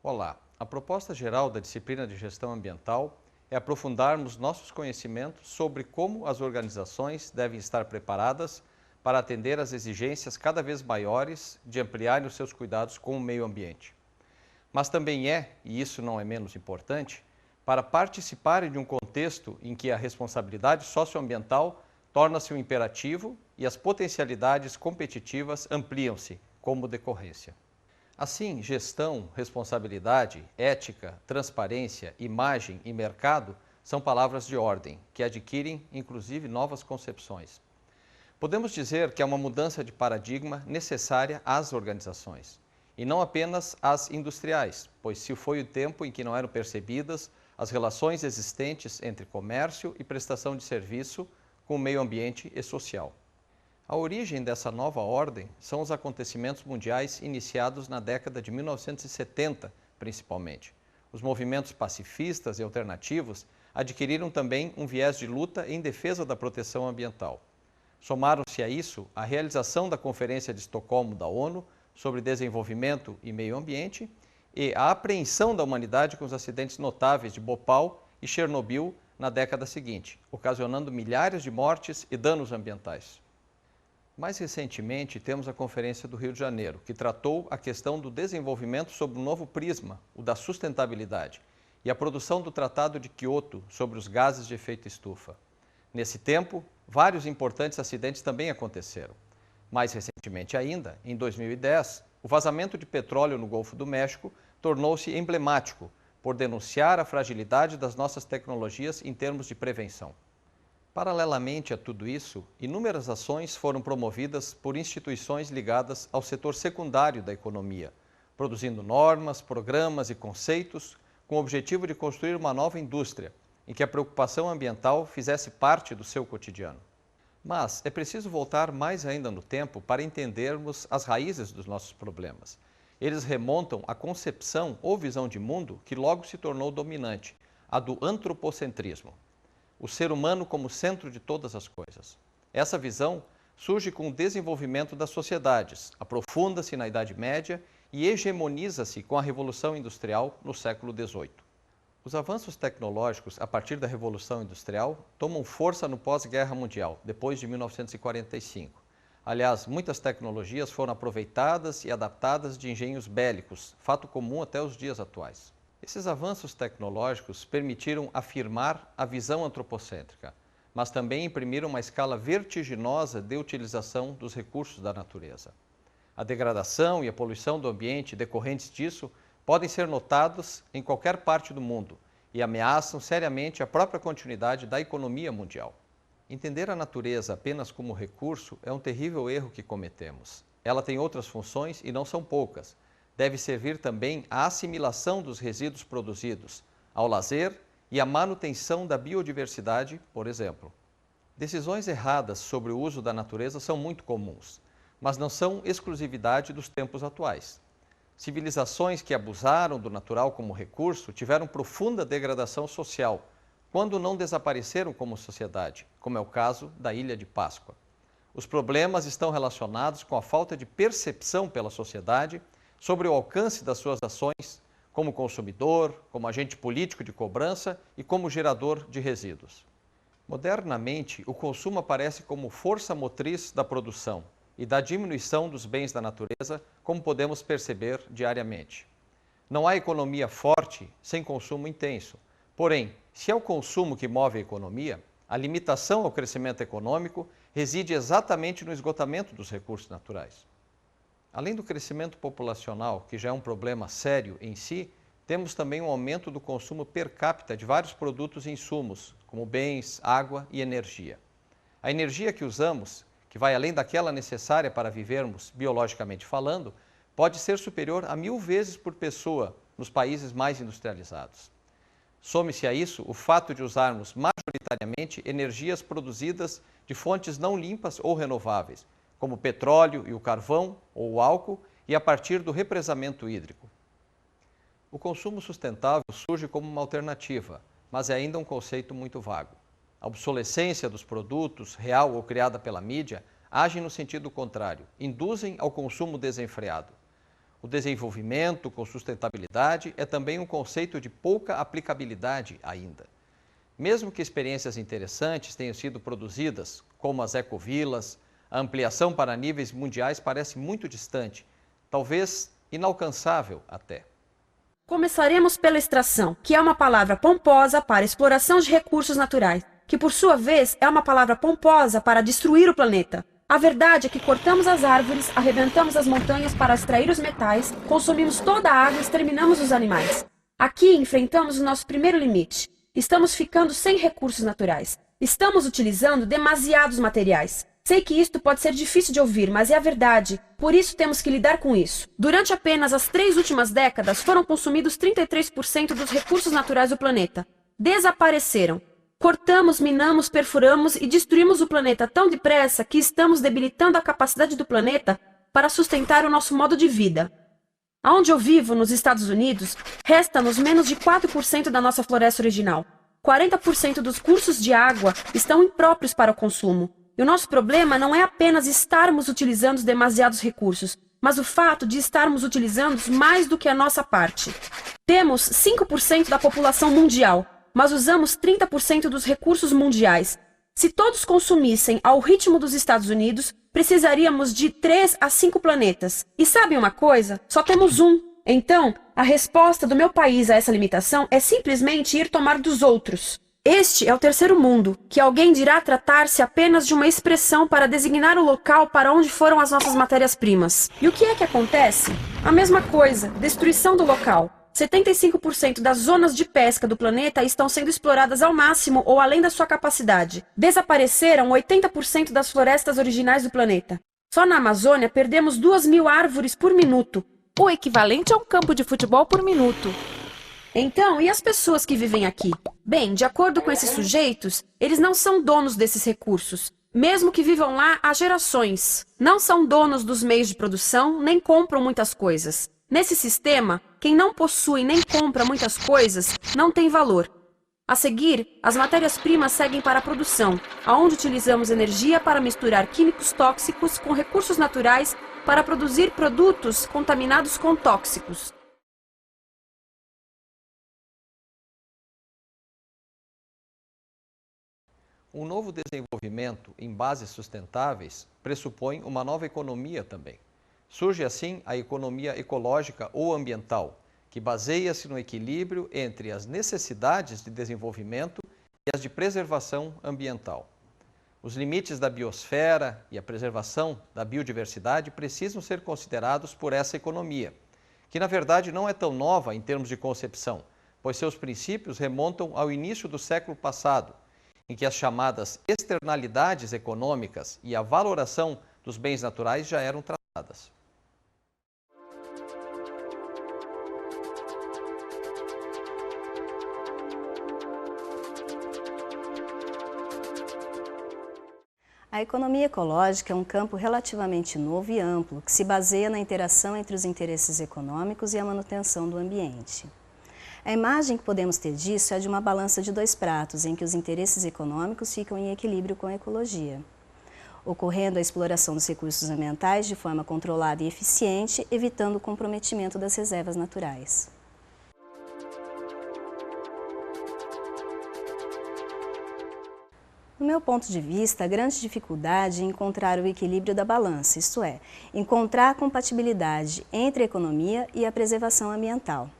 Olá, a proposta geral da disciplina de Gestão Ambiental é aprofundarmos nossos conhecimentos sobre como as organizações devem estar preparadas para atender às exigências cada vez maiores de ampliarem os seus cuidados com o meio ambiente. Mas também e isso não é menos importante, para participarem de um contexto em que a responsabilidade socioambiental torna-se um imperativo e as potencialidades competitivas ampliam-se como decorrência. Assim, gestão, responsabilidade, ética, transparência, imagem e mercado são palavras de ordem, que adquirem, inclusive, novas concepções. Podemos dizer que é uma mudança de paradigma necessária às organizações, e não apenas às industriais, pois se foi o tempo em que não eram percebidas as relações existentes entre comércio e prestação de serviço com o meio ambiente e social. A origem dessa nova ordem são os acontecimentos mundiais iniciados na década de 1970, principalmente. Os movimentos pacifistas e alternativos adquiriram também um viés de luta em defesa da proteção ambiental. Somaram-se a isso a realização da Conferência de Estocolmo da ONU sobre Desenvolvimento e Meio Ambiente e a apreensão da humanidade com os acidentes notáveis de Bhopal e Chernobyl na década seguinte, ocasionando milhares de mortes e danos ambientais. Mais recentemente, temos a Conferência do Rio de Janeiro, que tratou a questão do desenvolvimento sob um novo prisma, o da sustentabilidade, e a produção do Tratado de Quioto sobre os gases de efeito estufa. Nesse tempo, vários importantes acidentes também aconteceram. Mais recentemente ainda, em 2010, o vazamento de petróleo no Golfo do México tornou-se emblemático por denunciar a fragilidade das nossas tecnologias em termos de prevenção. Paralelamente a tudo isso, inúmeras ações foram promovidas por instituições ligadas ao setor secundário da economia, produzindo normas, programas e conceitos com o objetivo de construir uma nova indústria, em que a preocupação ambiental fizesse parte do seu cotidiano. Mas é preciso voltar mais ainda no tempo para entendermos as raízes dos nossos problemas. Eles remontam à concepção ou visão de mundo que logo se tornou dominante, a do antropocentrismo. O ser humano como centro de todas as coisas. Essa visão surge com o desenvolvimento das sociedades, aprofunda-se na Idade Média e hegemoniza-se com a Revolução Industrial no século XVIII. Os avanços tecnológicos a partir da Revolução Industrial tomam força no pós-Guerra Mundial, depois de 1945. Aliás, muitas tecnologias foram aproveitadas e adaptadas de engenhos bélicos, fato comum até os dias atuais. Esses avanços tecnológicos permitiram afirmar a visão antropocêntrica, mas também imprimiram uma escala vertiginosa de utilização dos recursos da natureza. A degradação e a poluição do ambiente decorrentes disso podem ser notados em qualquer parte do mundo e ameaçam seriamente a própria continuidade da economia mundial. Entender a natureza apenas como recurso é um terrível erro que cometemos. Ela tem outras funções e não são poucas. Deve servir também à assimilação dos resíduos produzidos, ao lazer e à manutenção da biodiversidade, por exemplo. Decisões erradas sobre o uso da natureza são muito comuns, mas não são exclusividade dos tempos atuais. Civilizações que abusaram do natural como recurso tiveram profunda degradação social, quando não desapareceram como sociedade, como é o caso da Ilha de Páscoa. Os problemas estão relacionados com a falta de percepção pela sociedade sobre o alcance das suas ações como consumidor, como agente político de cobrança e como gerador de resíduos. Modernamente, o consumo aparece como força motriz da produção e da diminuição dos bens da natureza, como podemos perceber diariamente. Não há economia forte sem consumo intenso. Porém, se é o consumo que move a economia, a limitação ao crescimento econômico reside exatamente no esgotamento dos recursos naturais. Além do crescimento populacional, que já é um problema sério em si, temos também um aumento do consumo per capita de vários produtos e insumos, como bens, água e energia. A energia que usamos, que vai além daquela necessária para vivermos biologicamente falando, pode ser superior a 1000 vezes por pessoa nos países mais industrializados. Some-se a isso o fato de usarmos majoritariamente energias produzidas de fontes não limpas ou renováveis, como o petróleo e o carvão ou o álcool, e a partir do represamento hídrico. O consumo sustentável surge como uma alternativa, mas é ainda um conceito muito vago. A obsolescência dos produtos, real ou criada pela mídia, agem no sentido contrário, induzem ao consumo desenfreado. O desenvolvimento com sustentabilidade é também um conceito de pouca aplicabilidade ainda. Mesmo que experiências interessantes tenham sido produzidas, como as ecovilas, a ampliação para níveis mundiais parece muito distante, talvez inalcançável até. Começaremos pela extração, que é uma palavra pomposa para exploração de recursos naturais, que por sua vez é uma palavra pomposa para destruir o planeta. A verdade é que cortamos as árvores, arrebentamos as montanhas para extrair os metais, consumimos toda a água e exterminamos os animais. Aqui enfrentamos o nosso primeiro limite. Estamos ficando sem recursos naturais. Estamos utilizando demasiados materiais. Sei que isto pode ser difícil de ouvir, mas é a verdade. Por isso temos que lidar com isso. Durante apenas as 3 últimas décadas, foram consumidos 33% dos recursos naturais do planeta. Desapareceram. Cortamos, minamos, perfuramos e destruímos o planeta tão depressa que estamos debilitando a capacidade do planeta para sustentar o nosso modo de vida. Onde eu vivo, nos Estados Unidos, resta-nos menos de 4% da nossa floresta original. 40% dos cursos de água estão impróprios para o consumo. E o nosso problema não é apenas estarmos utilizando demasiados recursos, mas o fato de estarmos utilizando mais do que a nossa parte. Temos 5% da população mundial, mas usamos 30% dos recursos mundiais. Se todos consumissem ao ritmo dos Estados Unidos, precisaríamos de 3 a 5 planetas. E sabe uma coisa? Só temos um. Então, a resposta do meu país a essa limitação é simplesmente ir tomar dos outros. Este é o terceiro mundo, que alguém dirá tratar-se apenas de uma expressão para designar o local para onde foram as nossas matérias-primas. E o que é que acontece? A mesma coisa, destruição do local. 75% das zonas de pesca do planeta estão sendo exploradas ao máximo ou além da sua capacidade. Desapareceram 80% das florestas originais do planeta. Só na Amazônia perdemos 2.000 árvores por minuto, o equivalente a um campo de futebol por minuto. Então, e as pessoas que vivem aqui? Bem, de acordo com esses sujeitos, eles não são donos desses recursos, mesmo que vivam lá há gerações. Não são donos dos meios de produção, nem compram muitas coisas. Nesse sistema, quem não possui nem compra muitas coisas não tem valor. A seguir, as matérias-primas seguem para a produção, onde utilizamos energia para misturar químicos tóxicos com recursos naturais para produzir produtos contaminados com tóxicos. Um novo desenvolvimento em bases sustentáveis pressupõe uma nova economia também. Surge assim a economia ecológica ou ambiental, que baseia-se no equilíbrio entre as necessidades de desenvolvimento e as de preservação ambiental. Os limites da biosfera e a preservação da biodiversidade precisam ser considerados por essa economia, que na verdade não é tão nova em termos de concepção, pois seus princípios remontam ao início do século passado, em que as chamadas externalidades econômicas e a valoração dos bens naturais já eram tratadas. A economia ecológica é um campo relativamente novo e amplo, que se baseia na interação entre os interesses econômicos e a manutenção do ambiente. A imagem que podemos ter disso é de uma balança de 2 pratos, em que os interesses econômicos ficam em equilíbrio com a ecologia, ocorrendo a exploração dos recursos ambientais de forma controlada e eficiente, evitando o comprometimento das reservas naturais. No meu ponto de vista, a grande dificuldade é encontrar o equilíbrio da balança, isto é, encontrar a compatibilidade entre a economia e a preservação ambiental.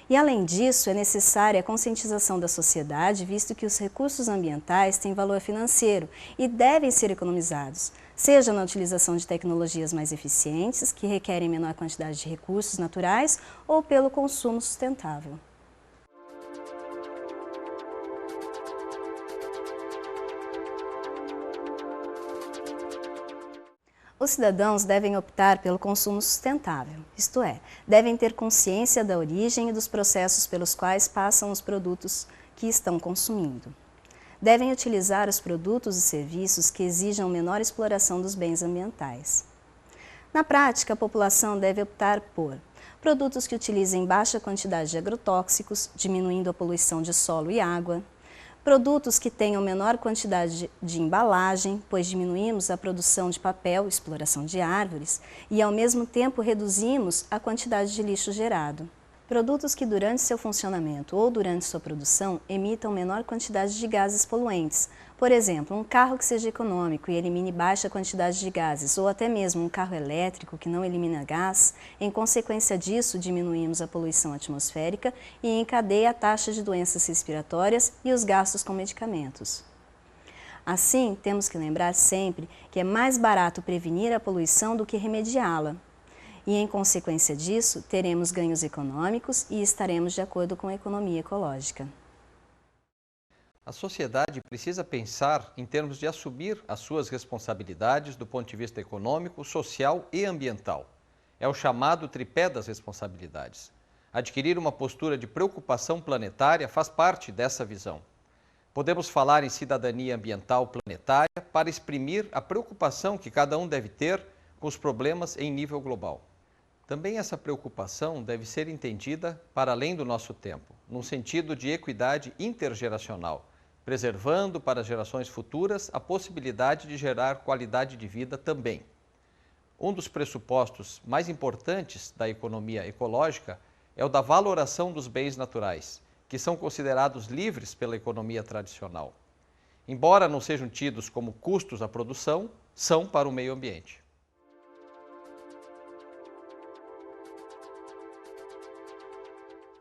E, além disso, é necessária a conscientização da sociedade, visto que os recursos ambientais têm valor financeiro e devem ser economizados, seja na utilização de tecnologias mais eficientes, que requerem menor quantidade de recursos naturais, ou pelo consumo sustentável. Os cidadãos devem optar pelo consumo sustentável, isto é, devem ter consciência da origem e dos processos pelos quais passam os produtos que estão consumindo. Devem utilizar os produtos e serviços que exijam menor exploração dos bens ambientais. Na prática, a população deve optar por produtos que utilizem baixa quantidade de agrotóxicos, diminuindo a poluição de solo e água, produtos que tenham menor quantidade de embalagem, pois diminuímos a produção de papel, exploração de árvores, e ao mesmo tempo reduzimos a quantidade de lixo gerado. Produtos que durante seu funcionamento ou durante sua produção emitam menor quantidade de gases poluentes. Por exemplo, um carro que seja econômico e elimine baixa quantidade de gases, ou até mesmo um carro elétrico que não elimina gás. Em consequência disso, diminuímos a poluição atmosférica e em cadeia a taxa de doenças respiratórias e os gastos com medicamentos. Assim, temos que lembrar sempre que é mais barato prevenir a poluição do que remediá-la. E, em consequência disso, teremos ganhos econômicos e estaremos de acordo com a economia ecológica. A sociedade precisa pensar em termos de assumir as suas responsabilidades do ponto de vista econômico, social e ambiental. É o chamado tripé das responsabilidades. Adquirir uma postura de preocupação planetária faz parte dessa visão. Podemos falar em cidadania ambiental planetária para exprimir a preocupação que cada um deve ter com os problemas em nível global. Também essa preocupação deve ser entendida para além do nosso tempo, num sentido de equidade intergeracional, preservando para as gerações futuras a possibilidade de gerar qualidade de vida também. Um dos pressupostos mais importantes da economia ecológica é o da valoração dos bens naturais, que são considerados livres pela economia tradicional. Embora não sejam tidos como custos à produção, são para o meio ambiente.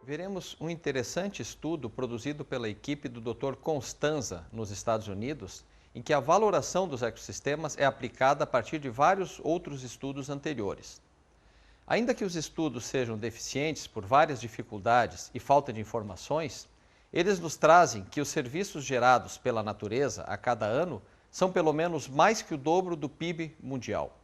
Veremos um interessante estudo produzido pela equipe do Dr. Constanza, nos Estados Unidos, em que a valoração dos ecossistemas é aplicada a partir de vários outros estudos anteriores. Ainda que os estudos sejam deficientes por várias dificuldades e falta de informações, eles nos trazem que os serviços gerados pela natureza a cada ano são pelo menos mais que o dobro do PIB mundial.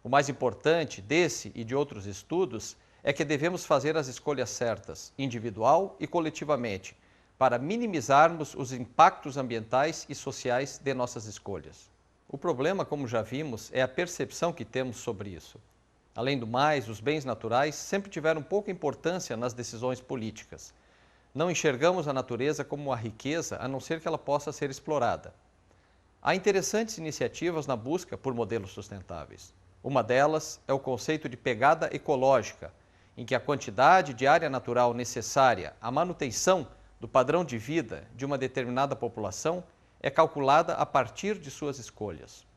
O mais importante desse e de outros estudos é que devemos fazer as escolhas certas, individual e coletivamente, para minimizarmos os impactos ambientais e sociais de nossas escolhas. O problema, como já vimos, é a percepção que temos sobre isso. Além do mais, os bens naturais sempre tiveram pouca importância nas decisões políticas. Não enxergamos a natureza como uma riqueza, a não ser que ela possa ser explorada. Há interessantes iniciativas na busca por modelos sustentáveis. Uma delas é o conceito de pegada ecológica, em que a quantidade de área natural necessária à manutenção do padrão de vida de uma determinada população é calculada a partir de suas escolhas.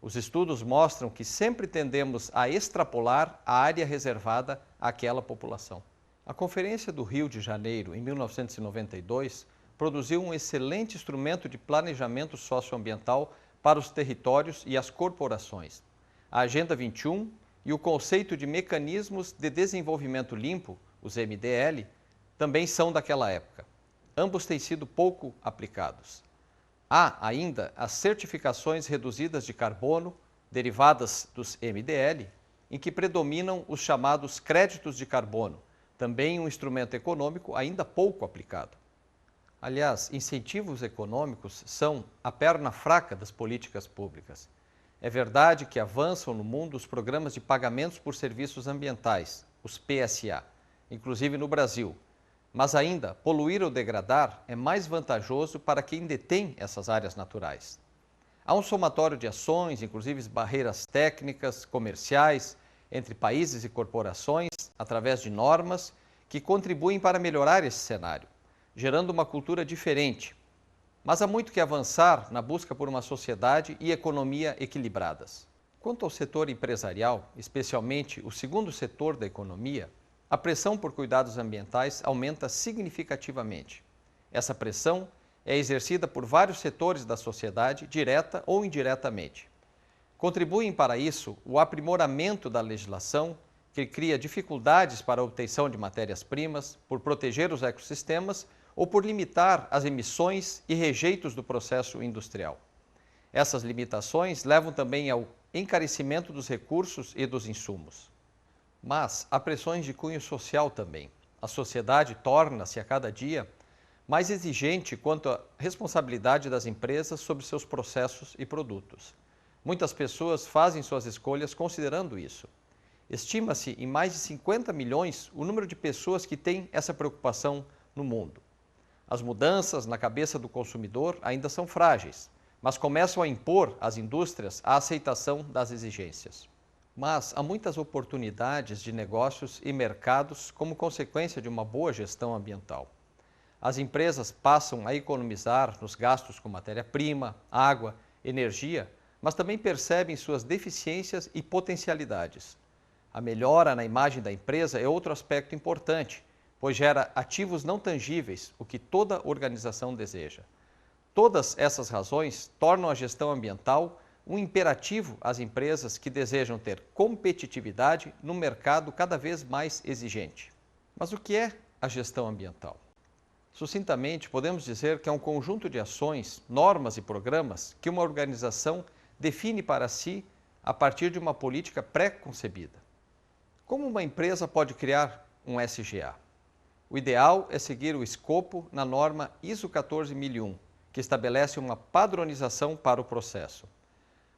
Os estudos mostram que sempre tendemos a extrapolar a área reservada àquela população. A Conferência do Rio de Janeiro, em 1992, produziu um excelente instrumento de planejamento socioambiental para os territórios e as corporações. A Agenda 21 e o conceito de mecanismos de desenvolvimento limpo, os MDL, também são daquela época. Ambos têm sido pouco aplicados. Há ainda as certificações reduzidas de carbono, derivadas dos MDL, em que predominam os chamados créditos de carbono, também um instrumento econômico ainda pouco aplicado. Aliás, incentivos econômicos são a perna fraca das políticas públicas. É verdade que avançam no mundo os programas de pagamentos por serviços ambientais, os PSA, inclusive no Brasil. Mas ainda, poluir ou degradar é mais vantajoso para quem detém essas áreas naturais. Há um somatório de ações, inclusive barreiras técnicas, comerciais, entre países e corporações, através de normas, que contribuem para melhorar esse cenário, gerando uma cultura diferente. Mas há muito que avançar na busca por uma sociedade e economia equilibradas. Quanto ao setor empresarial, especialmente o segundo setor da economia, a pressão por cuidados ambientais aumenta significativamente. Essa pressão é exercida por vários setores da sociedade, direta ou indiretamente. Contribuem para isso o aprimoramento da legislação, que cria dificuldades para a obtenção de matérias-primas, por proteger os ecossistemas ou por limitar as emissões e rejeitos do processo industrial. Essas limitações levam também ao encarecimento dos recursos e dos insumos. Mas há pressões de cunho social também. A sociedade torna-se a cada dia mais exigente quanto à responsabilidade das empresas sobre seus processos e produtos. Muitas pessoas fazem suas escolhas considerando isso. Estima-se em mais de 50 milhões o número de pessoas que têm essa preocupação no mundo. As mudanças na cabeça do consumidor ainda são frágeis, mas começam a impor às indústrias a aceitação das exigências. Mas há muitas oportunidades de negócios e mercados como consequência de uma boa gestão ambiental. As empresas passam a economizar nos gastos com matéria-prima, água, energia, mas também percebem suas deficiências e potencialidades. A melhora na imagem da empresa é outro aspecto importante, pois gera ativos não tangíveis, o que toda organização deseja. Todas essas razões tornam a gestão ambiental um imperativo às empresas que desejam ter competitividade num mercado cada vez mais exigente. Mas o que é a gestão ambiental? Sucintamente, podemos dizer que é um conjunto de ações, normas e programas que uma organização define para si a partir de uma política pré-concebida. Como uma empresa pode criar um SGA? O ideal é seguir o escopo na norma ISO 14001, que estabelece uma padronização para o processo.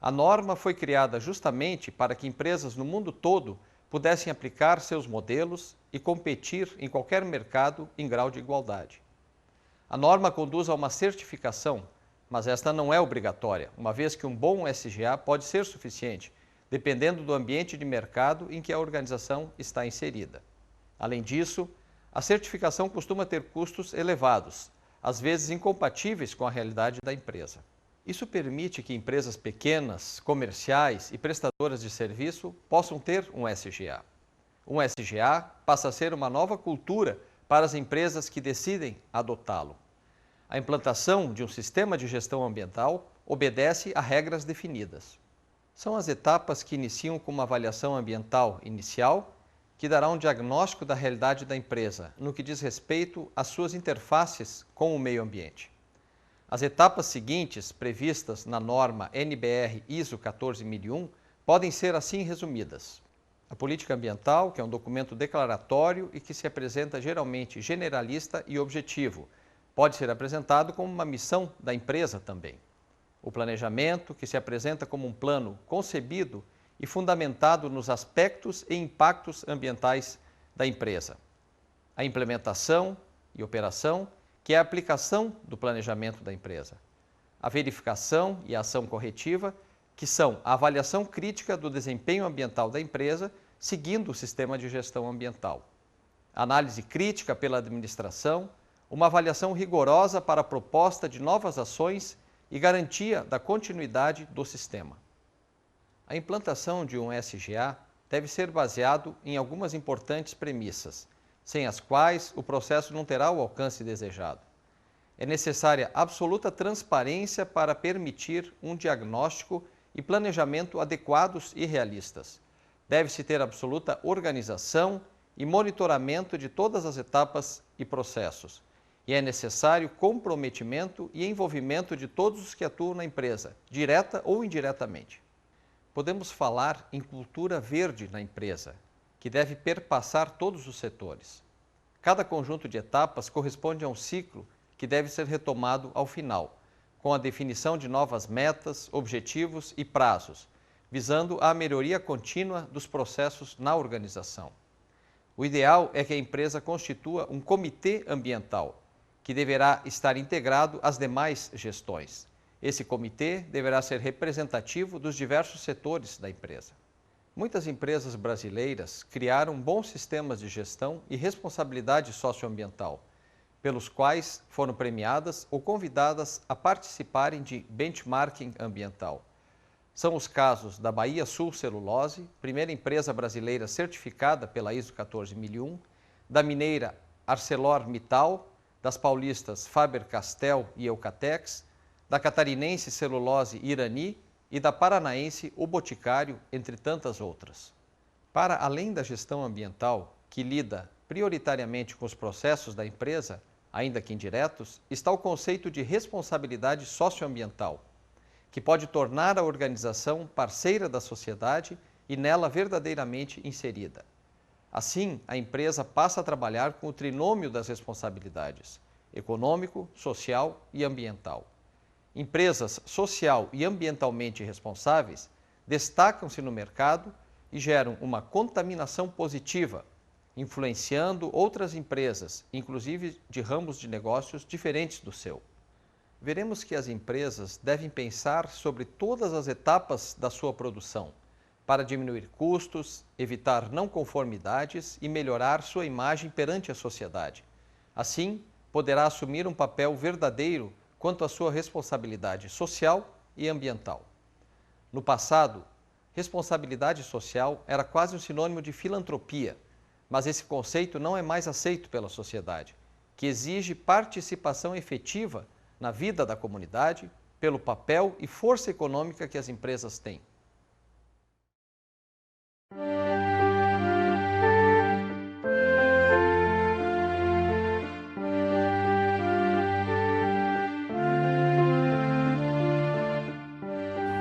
A norma foi criada justamente para que empresas no mundo todo pudessem aplicar seus modelos e competir em qualquer mercado em grau de igualdade. A norma conduz a uma certificação, mas esta não é obrigatória, uma vez que um bom SGA pode ser suficiente, dependendo do ambiente de mercado em que a organização está inserida. Além disso, a certificação costuma ter custos elevados, às vezes incompatíveis com a realidade da empresa. Isso permite que empresas pequenas, comerciais e prestadoras de serviço possam ter um SGA. Um SGA passa a ser uma nova cultura para as empresas que decidem adotá-lo. A implantação de um sistema de gestão ambiental obedece a regras definidas. São as etapas que iniciam com uma avaliação ambiental inicial, que dará um diagnóstico da realidade da empresa, no que diz respeito às suas interfaces com o meio ambiente. As etapas seguintes, previstas na norma NBR ISO 14001, podem ser assim resumidas. A política ambiental, que é um documento declaratório e que se apresenta geralmente generalista e objetivo, pode ser apresentado como uma missão da empresa também. O planejamento, que se apresenta como um plano concebido e fundamentado nos aspectos e impactos ambientais da empresa. A implementação e operação, que é a aplicação do planejamento da empresa. A verificação e a ação corretiva, que são a avaliação crítica do desempenho ambiental da empresa, seguindo o sistema de gestão ambiental. A análise crítica pela administração, uma avaliação rigorosa para a proposta de novas ações e garantia da continuidade do sistema. A implantação de um SGA deve ser baseado em algumas importantes premissas, sem as quais o processo não terá o alcance desejado. É necessária absoluta transparência para permitir um diagnóstico e planejamento adequados e realistas. Deve-se ter absoluta organização e monitoramento de todas as etapas e processos. E é necessário comprometimento e envolvimento de todos os que atuam na empresa, direta ou indiretamente. Podemos falar em cultura verde na empresa, que deve perpassar todos os setores. Cada conjunto de etapas corresponde a um ciclo que deve ser retomado ao final, com a definição de novas metas, objetivos e prazos, visando a melhoria contínua dos processos na organização. O ideal é que a empresa constitua um comitê ambiental, que deverá estar integrado às demais gestões. Esse comitê deverá ser representativo dos diversos setores da empresa. Muitas empresas brasileiras criaram bons sistemas de gestão e responsabilidade socioambiental, pelos quais foram premiadas ou convidadas a participarem de benchmarking ambiental. São os casos da Bahia Sul Celulose, primeira empresa brasileira certificada pela ISO 14001, da mineira ArcelorMittal, das paulistas Faber-Castell e Eucatex, da catarinense Celulose Irani e da paranaense O Boticário, entre tantas outras. Para além da gestão ambiental, que lida prioritariamente com os processos da empresa, ainda que indiretos, está o conceito de responsabilidade socioambiental, que pode tornar a organização parceira da sociedade e nela verdadeiramente inserida. Assim, a empresa passa a trabalhar com o trinômio das responsabilidades: econômico, social e ambiental. Empresas social e ambientalmente responsáveis destacam-se no mercado e geram uma contaminação positiva, influenciando outras empresas, inclusive de ramos de negócios diferentes do seu. Veremos que as empresas devem pensar sobre todas as etapas da sua produção, para diminuir custos, evitar não conformidades e melhorar sua imagem perante a sociedade. Assim, poderá assumir um papel verdadeiro quanto à sua responsabilidade social e ambiental. No passado, responsabilidade social era quase um sinônimo de filantropia, mas esse conceito não é mais aceito pela sociedade, que exige participação efetiva na vida da comunidade pelo papel e força econômica que as empresas têm.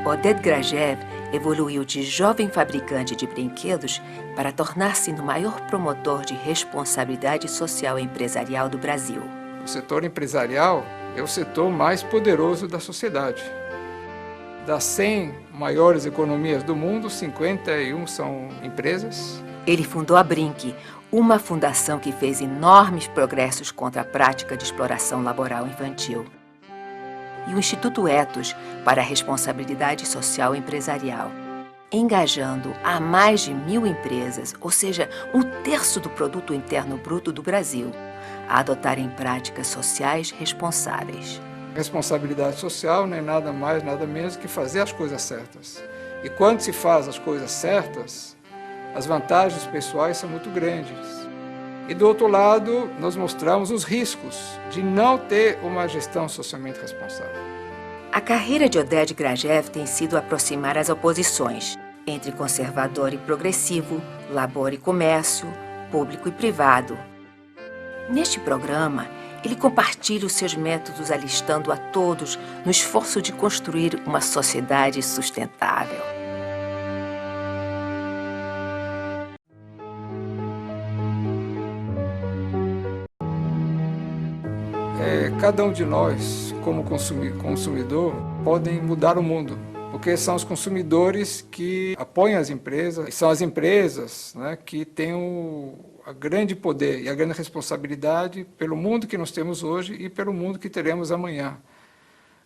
Oded Grajew evoluiu de jovem fabricante de brinquedos para tornar-se no maior promotor de responsabilidade social empresarial do Brasil. O setor empresarial é o setor mais poderoso da sociedade. Das 100 maiores economias do mundo, 51 são empresas. Ele fundou a Brinque, uma fundação que fez enormes progressos contra a prática de exploração laboral infantil. E o Instituto Ethos para a Responsabilidade Social Empresarial, engajando a mais de 1.000 empresas, ou seja, 1/3 do produto interno bruto do Brasil, a adotarem práticas sociais responsáveis. Responsabilidade social não é nada mais, nada menos que fazer as coisas certas. E quando se faz as coisas certas, as vantagens pessoais são muito grandes. E do outro lado, nós mostramos os riscos de não ter uma gestão socialmente responsável. A carreira de Oded Grajew tem sido aproximar as oposições entre conservador e progressivo, labor e comércio, público e privado. Neste programa, ele compartilha os seus métodos alistando a todos no esforço de construir uma sociedade sustentável. Cada um de nós, como consumidor, podem mudar o mundo, porque são os consumidores que apoiam as empresas, e são as empresas, né, que têm o grande poder e a grande responsabilidade pelo mundo que nós temos hoje e pelo mundo que teremos amanhã.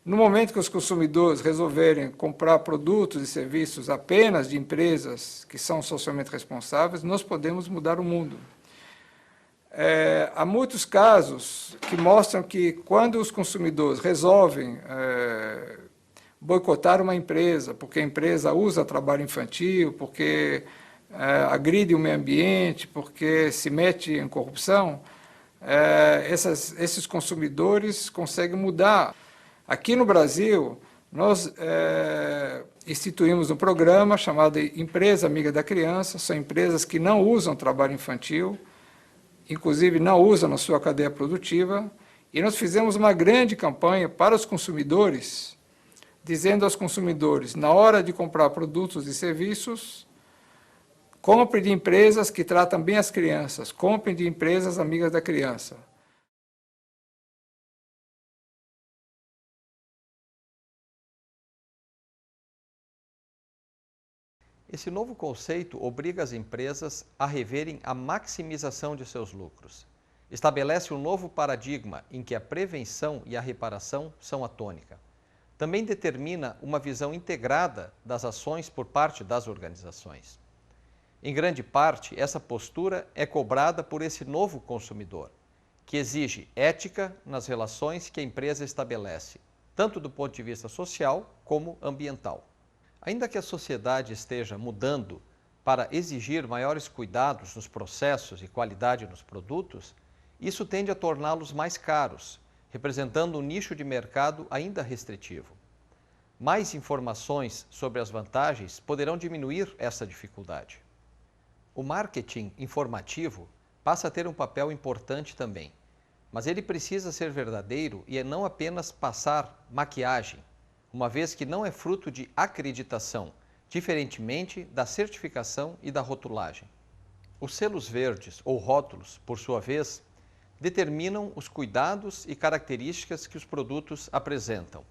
No momento que os consumidores resolverem comprar produtos e serviços apenas de empresas que são socialmente responsáveis, nós podemos mudar o mundo. Há muitos casos que mostram que quando os consumidores resolvem boicotar uma empresa, porque a empresa usa trabalho infantil, porque agride o meio ambiente, porque se mete em corrupção, esses consumidores conseguem mudar. Aqui no Brasil, nós instituímos um programa chamado Empresa Amiga da Criança. São empresas que não usam trabalho infantil, inclusive não usam na sua cadeia produtiva, e nós fizemos uma grande campanha para os consumidores, dizendo aos consumidores, na hora de comprar produtos e serviços, compre de empresas que tratam bem as crianças, compre de empresas amigas da criança. Esse novo conceito obriga as empresas a reverem a maximização de seus lucros. Estabelece um novo paradigma em que a prevenção e a reparação são a tônica. Também determina uma visão integrada das ações por parte das organizações. Em grande parte, essa postura é cobrada por esse novo consumidor, que exige ética nas relações que a empresa estabelece, tanto do ponto de vista social como ambiental. Ainda que a sociedade esteja mudando para exigir maiores cuidados nos processos e qualidade nos produtos, isso tende a torná-los mais caros, representando um nicho de mercado ainda restritivo. Mais informações sobre as vantagens poderão diminuir essa dificuldade. O marketing informativo passa a ter um papel importante também, mas ele precisa ser verdadeiro e não apenas passar maquiagem, uma vez que não é fruto de acreditação, diferentemente da certificação e da rotulagem. Os selos verdes ou rótulos, por sua vez, determinam os cuidados e características que os produtos apresentam.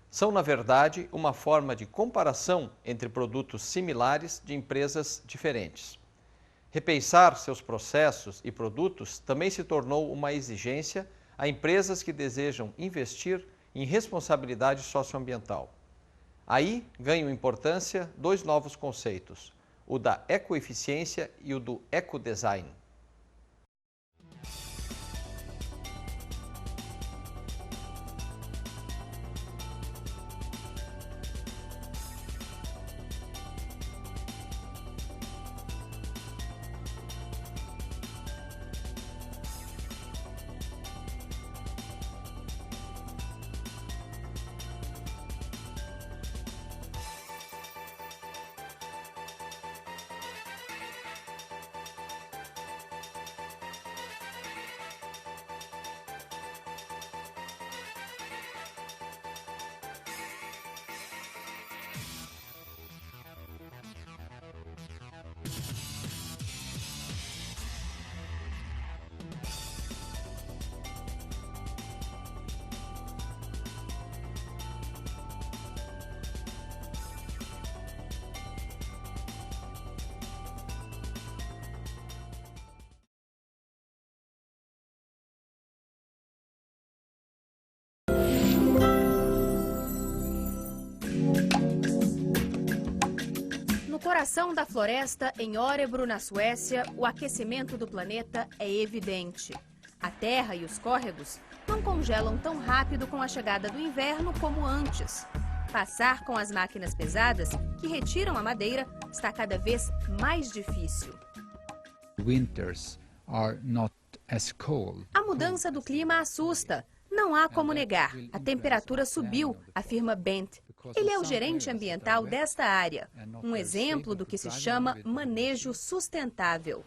São, na verdade, uma forma de comparação entre produtos similares de empresas diferentes. Repensar seus processos e produtos também se tornou uma exigência a empresas que desejam investir em responsabilidade socioambiental. Aí ganham importância dois novos conceitos, o da ecoeficiência e o do ecodesign. No coração da floresta, em Örebro, na Suécia, o aquecimento do planeta é evidente. A terra e os córregos não congelam tão rápido com a chegada do inverno como antes. Passar com as máquinas pesadas, que retiram a madeira, está cada vez mais difícil. Winters are not as cold. A mudança do clima assusta. Não há como negar. A temperatura subiu, afirma Bent. Ele é o gerente ambiental desta área. Um exemplo do que se chama manejo sustentável.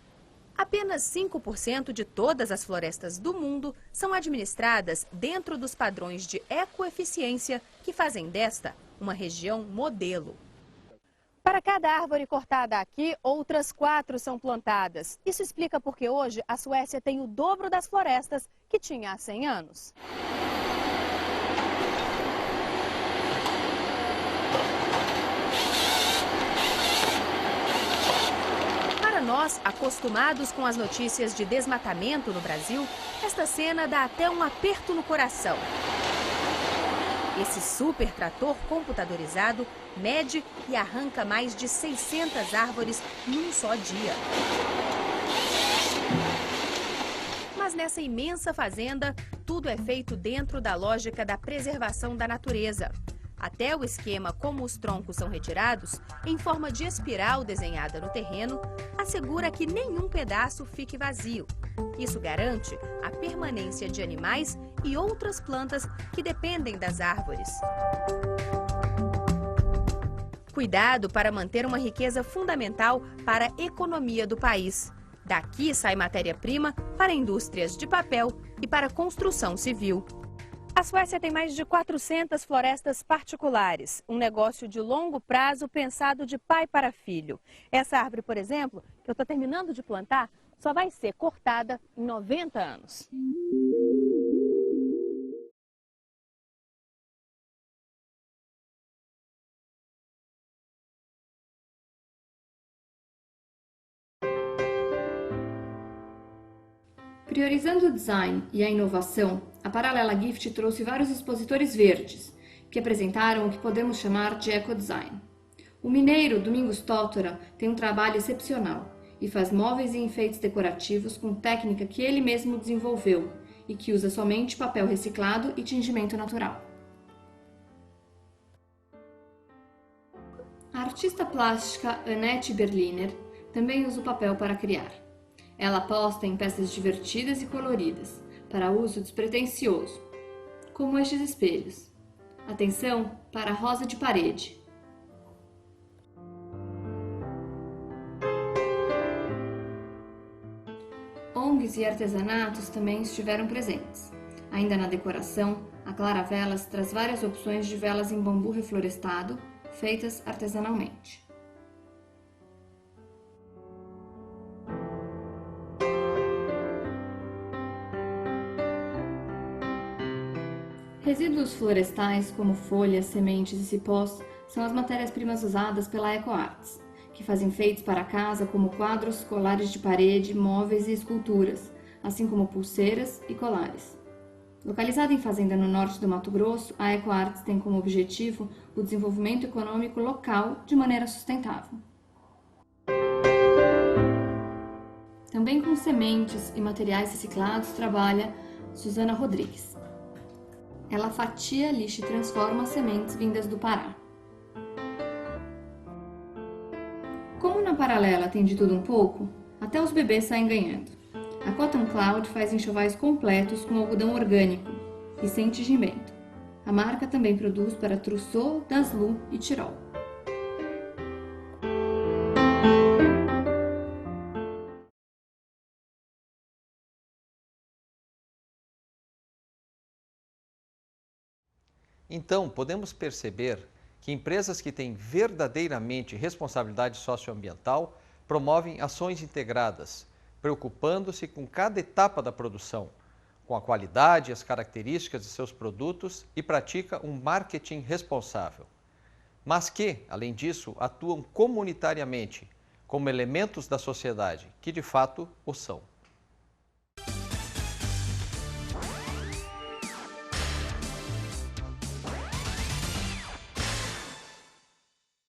Apenas 5% de todas as florestas do mundo são administradas dentro dos padrões de ecoeficiência que fazem desta uma região modelo. Para cada árvore cortada aqui, outras 4 são plantadas. Isso explica porque hoje a Suécia tem o dobro das florestas que tinha há 100 anos. Para nós, acostumados com as notícias de desmatamento no Brasil, esta cena dá até um aperto no coração. Esse super trator computadorizado mede e arranca mais de 600 árvores num só dia. Mas nessa imensa fazenda, tudo é feito dentro da lógica da preservação da natureza. Até o esquema como os troncos são retirados, em forma de espiral desenhada no terreno, assegura que nenhum pedaço fique vazio. Isso garante a permanência de animais e outras plantas que dependem das árvores. Cuidado para manter uma riqueza fundamental para a economia do país. Daqui sai matéria-prima para indústrias de papel e para construção civil. A Suécia tem mais de 400 florestas particulares, um negócio de longo prazo pensado de pai para filho. Essa árvore, por exemplo, que eu estou terminando de plantar, só vai ser cortada em 90 anos. Priorizando o design e a inovação, a Paralela Gift trouxe vários expositores verdes, que apresentaram o que podemos chamar de ecodesign. O mineiro Domingos Tótora tem um trabalho excepcional e faz móveis e enfeites decorativos com técnica que ele mesmo desenvolveu e que usa somente papel reciclado e tingimento natural. A artista plástica Annette Berliner também usa o papel para criar. Ela aposta em peças divertidas e coloridas, para uso despretensioso, como estes espelhos. Atenção para a rosa de parede. ONGs e artesanatos também estiveram presentes. Ainda na decoração, a Clara Velas traz várias opções de velas em bambu reflorestado, feitas artesanalmente. Resíduos florestais, como folhas, sementes e cipós, são as matérias-primas usadas pela EcoArts, que faz enfeites para a casa como quadros, colares de parede, móveis e esculturas, assim como pulseiras e colares. Localizada em fazenda no norte do Mato Grosso, a EcoArts tem como objetivo o desenvolvimento econômico local de maneira sustentável. Também com sementes e materiais reciclados trabalha Suzana Rodrigues. Ela fatia, lixa e transforma as sementes vindas do Pará. Como na Paralela tem de tudo um pouco, até os bebês saem ganhando. A Cotton Cloud faz enxovais completos com algodão orgânico e sem tingimento. A marca também produz para Trousseau, Daslu e Tirol. Então, podemos perceber que empresas que têm verdadeiramente responsabilidade socioambiental promovem ações integradas, preocupando-se com cada etapa da produção, com a qualidade e as características de seus produtos e pratica um marketing responsável. Mas que, além disso, atuam comunitariamente, como elementos da sociedade, que de fato o são.